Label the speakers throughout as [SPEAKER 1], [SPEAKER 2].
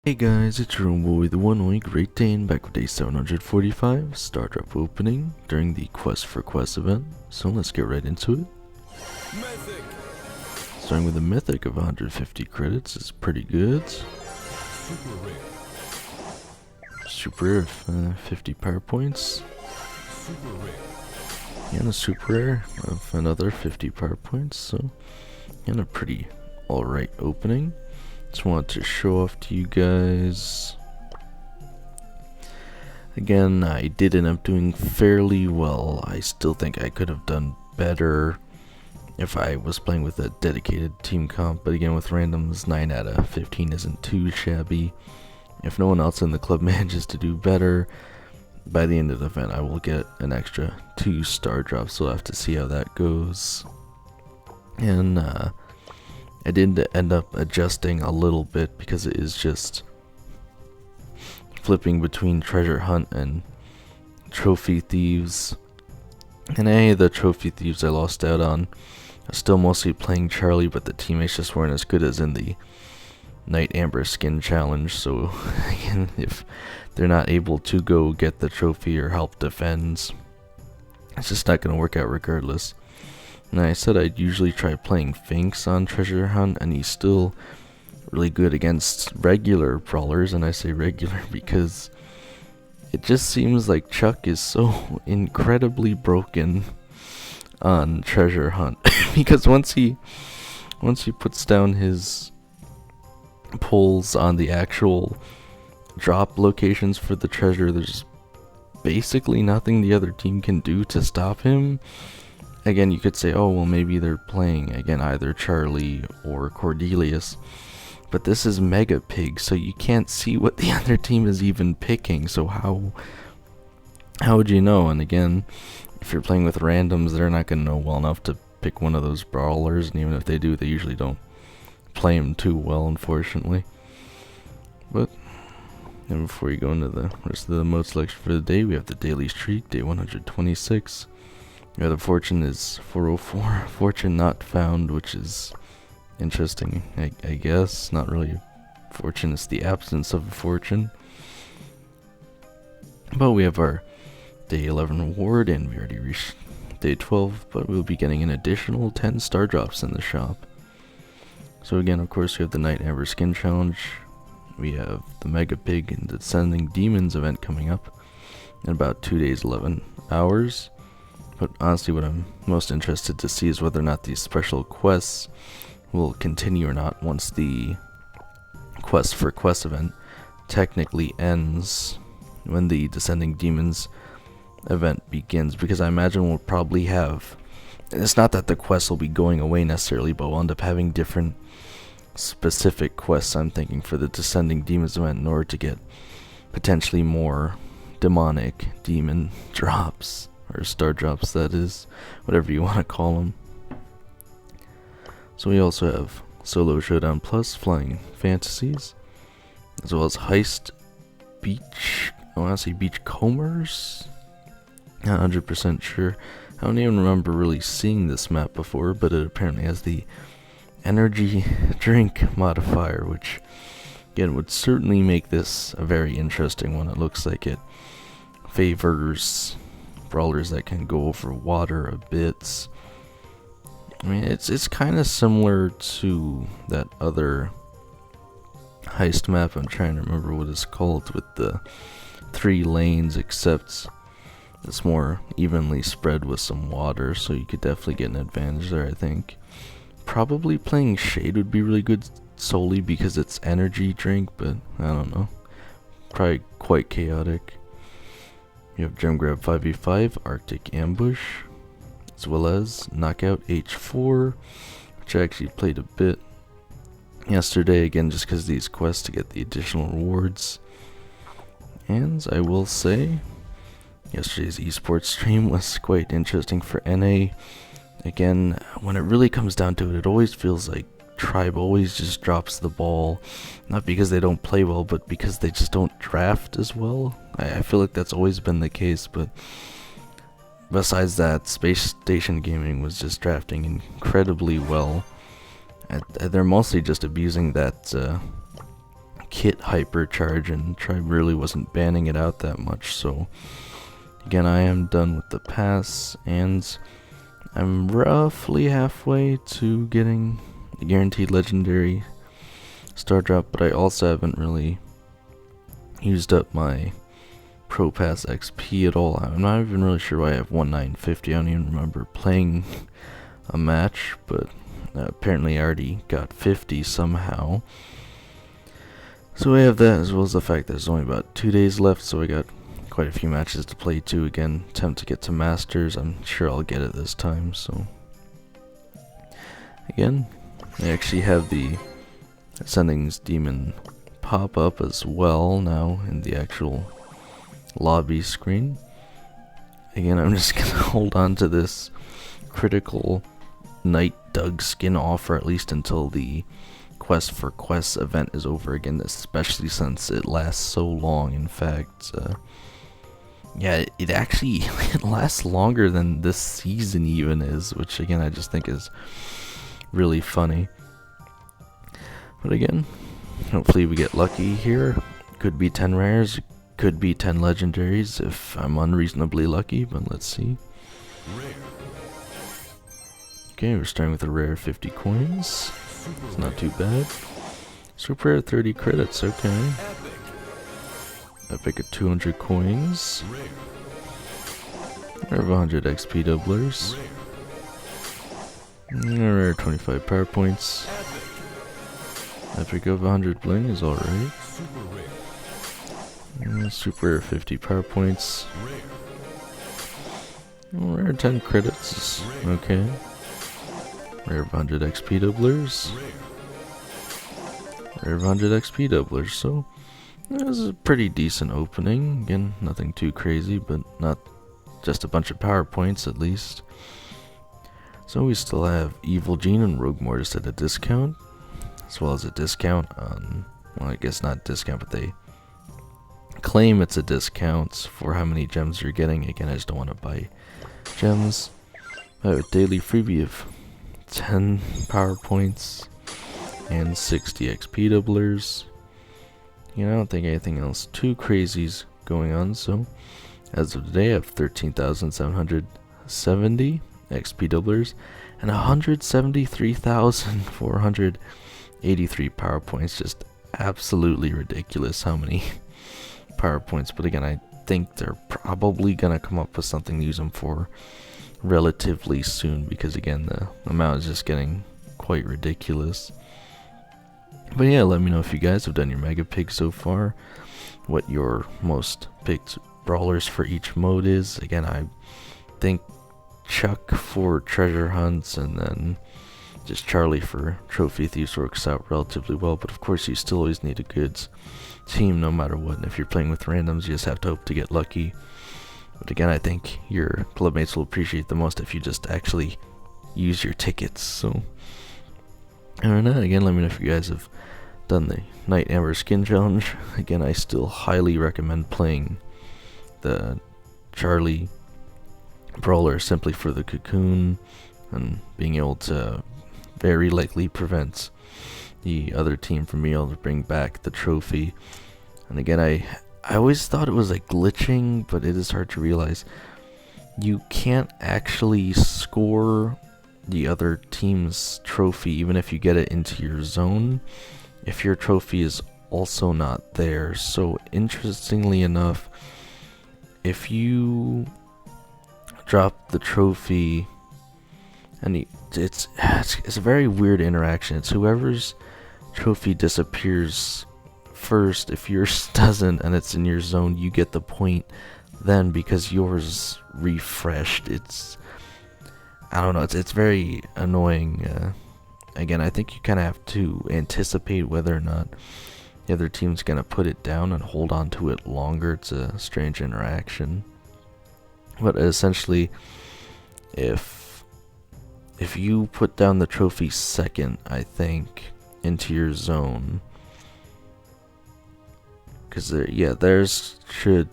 [SPEAKER 1] Hey guys, it's your own boy, the one only Great Dane, back with day 745, Star Drop opening during the Quest for Quest event. So let's get right into it. Mythic. Starting with a Mythic of 150 credits is pretty good. Super Rare, 50 power points. And a Super Rare of another 50 power points, so and a pretty alright opening. Just wanted to show off to you guys. Again, I did end up doing fairly well. I still think I could have done better if I was playing with a dedicated team comp, but again, with randoms, 9 out of 15 isn't too shabby. If no one else in the club manages to do better, by the end of the event I will get an extra 2 star drops, so we'll have to see how that goes. And I did end up adjusting a little bit because it is just flipping between treasure hunt and trophy thieves. And any of the trophy thieves I lost out on. I was still mostly playing Charlie, but the teammates just weren't as good as in the Night Amber skin challenge. So again, if they're not able to go get the trophy or help defend, it's just not going to work out regardless. And I said I'd usually try playing Finks on Treasure Hunt, and he's still really good against regular brawlers, and I say regular because it just seems like Chuck is so incredibly broken on Treasure Hunt. Because once he puts down his pulls on the actual drop locations for the treasure, there's basically nothing the other team can do to stop him. Again, you could say, oh, well, maybe they're playing, again, either Charlie or Cordelius. But this is Mega Pig, so you can't see what the other team is even picking. So how would you know? And again, if you're playing with randoms, they're not going to know well enough to pick one of those brawlers. And even if they do, they usually don't play them too well, unfortunately. But and before we go into the rest of the mode selection for the day, we have the Daily Streak, day 126. Yeah, the fortune is 404. Fortune not found, which is interesting, I guess. Not really fortune, it's the absence of a fortune. But we have our day 11 reward, and we already reached day 12, but we'll be getting an additional 10 star drops in the shop. So again, of course, we have the Night Amber skin challenge. We have the Mega Pig and Descending Demons event coming up in about 2 days, 11 hours. But honestly, what I'm most interested to see is whether or not these special quests will continue or not once the Quest for Quest event technically ends, when the Descending Demons event begins. Because I imagine we'll probably have, it's not that the quests will be going away necessarily, but we'll end up having different specific quests, I'm thinking, for the Descending Demons event in order to get potentially more demonic demon drops. Or star drops, that is, whatever you want to call them. So we also have Solo Showdown Plus, Flying Fantasies, as well as Heist Beach, I want to say Beachcombers? Not 100% sure. I don't even remember really seeing this map before, but it apparently has the energy drink modifier, which again would certainly make this a very interesting one. It looks like it favors brawlers that can go over water a bit. I mean, it's kind of similar to that other heist map. I'm trying to remember what it's called, with the 3 lanes, except it's more evenly spread with some water, so you could definitely get an advantage there, I think. Probably playing Shade would be really good solely because it's energy drink, but I don't know. Probably quite chaotic. You have Gem Grab 5v5, Arctic Ambush, as well as Knockout H4, which I actually played a bit yesterday, again just because of these quests to get the additional rewards. And I will say, yesterday's esports stream was quite interesting for NA. Again, when it really comes down to it, it always feels like Tribe always just drops the ball, not because they don't play well, but because they just don't draft as well. I feel like that's always been the case, but besides that, Space Station Gaming was just drafting incredibly well. They're mostly just abusing that kit hypercharge, and Tribe really wasn't banning it out that much. So again, I am done with the pass, and I'm roughly halfway to getting a guaranteed legendary star drop, but I also haven't really used up my Pro Pass XP at all. I'm not even really sure why I have 1950. I don't even remember playing a match, but apparently I already got 50 somehow. So I have that, as well as the fact that there's only about 2 days left, so I got quite a few matches to play too. Again, attempt to get to Masters. I'm sure I'll get it this time. So again, I actually have the Ascending's Demon pop up as well now in the actual lobby screen. Again, I'm just gonna hold on to this critical Night Dug skin offer at least until the Quest for Quests event is over again, especially since it lasts so long. In fact, yeah, it actually it lasts longer than this season even is, which again I just think is really funny. But again, hopefully we get lucky here. Could be 10 rares, could be 10 legendaries if I'm unreasonably lucky, but let's see. Okay, we're starting with a rare 50 coins. It's not too bad. Super rare 30 credits, okay. Epic at 200 coins. Rare of 100 XP doublers. Rare 25 power points. Epic of 100 bling is alright. Super rare 50 power points. Rare 10 credits, okay. Rare of 100 XP doublers. Rare of 100 XP doublers, so it was a pretty decent opening. Again, nothing too crazy, but not just a bunch of power points at least. So we still have Evil Gene and Rogue Mortis at a discount, as well as a discount on, well, I guess not discount, but they claim it's a discount for how many gems you're getting. Again, I just don't want to buy gems. I have a daily freebie of 10 power points and 60 XP doublers. You know, I don't think anything else too crazy's going on, so as of today I have 13,770 XP doublers and 173,483 power points. Just absolutely ridiculous how many power points, but again, I think they're probably gonna come up with something to use them for relatively soon, because again, the amount is just getting quite ridiculous. But yeah, let me know if you guys have done your mega picks so far, what your most picked brawlers for each mode is. Again, I think Chuck for treasure hunts, and then just Charlie for trophy thieves works out relatively well, but of course you still always need a good team no matter what, and if you're playing with randoms you just have to hope to get lucky. But again, I think your clubmates will appreciate the most if you just actually use your tickets. So again, let me know if you guys have done the Night Amber skin challenge. Again, I still highly recommend playing the Charlie brawler simply for the cocoon and being able to very likely prevent the other team from being able to bring back the trophy. And again, I always thought it was like glitching, but it is hard to realize you can't actually score the other team's trophy even if you get it into your zone if your trophy is also not there. So interestingly enough, if you drop the trophy, and it's a very weird interaction. It's whoever's trophy disappears first. If yours doesn't and it's in your zone, you get the point then because yours refreshed. I don't know, it's very annoying. Again, I think you kind of have to anticipate whether or not the other team's gonna put it down and hold on to it longer. It's a strange interaction, but essentially, if you put down the trophy second, I think, into your zone, because theirs should,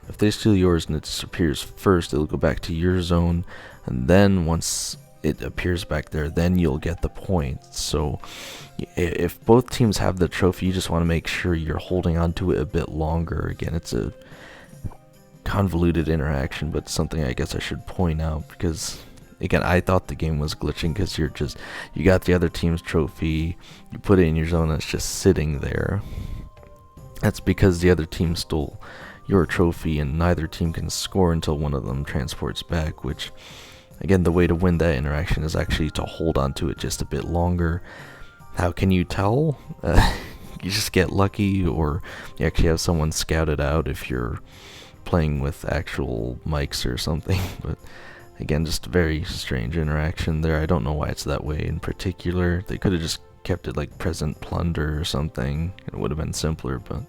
[SPEAKER 1] if they steal yours and it disappears first, it'll go back to your zone, and then once it appears back there, then you'll get the points. So if both teams have the trophy, you just want to make sure you're holding on to it a bit longer. Again, it's a convoluted interaction, but something I guess I should point out, because again, I thought the game was glitching because you got the other team's trophy, you put it in your zone, and it's just sitting there. That's because the other team stole your trophy, and neither team can score until one of them transports back, which, again, the way to win that interaction is actually to hold on to it just a bit longer. How can you tell? You just get lucky, or you actually have someone scout it out if you're playing with actual mics or something. But again, just a very strange interaction there. I don't know why it's that way in particular. They could have just kept it like present plunder or something. It would have been simpler, but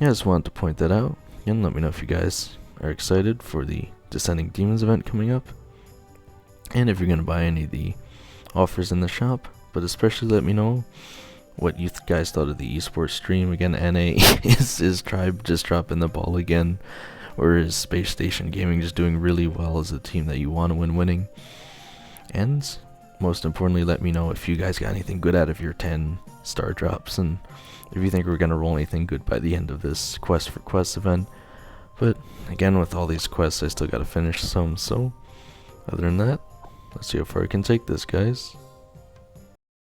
[SPEAKER 1] yeah, I just wanted to point that out. Again, let me know if you guys are excited for the Descending Demons event coming up, and if you're going to buy any of the offers in the shop. But especially let me know what you guys thought of the esports stream. Again, NA is Tribe just dropping the ball again, or is Space Station Gaming just doing really well as a team that you want to winning? And most importantly, let me know if you guys got anything good out of your 10 star drops, and if you think we're going to roll anything good by the end of this Quest for Quests event. But again, with all these quests, I still got to finish some, so other than that, let's see how far I can take this, guys.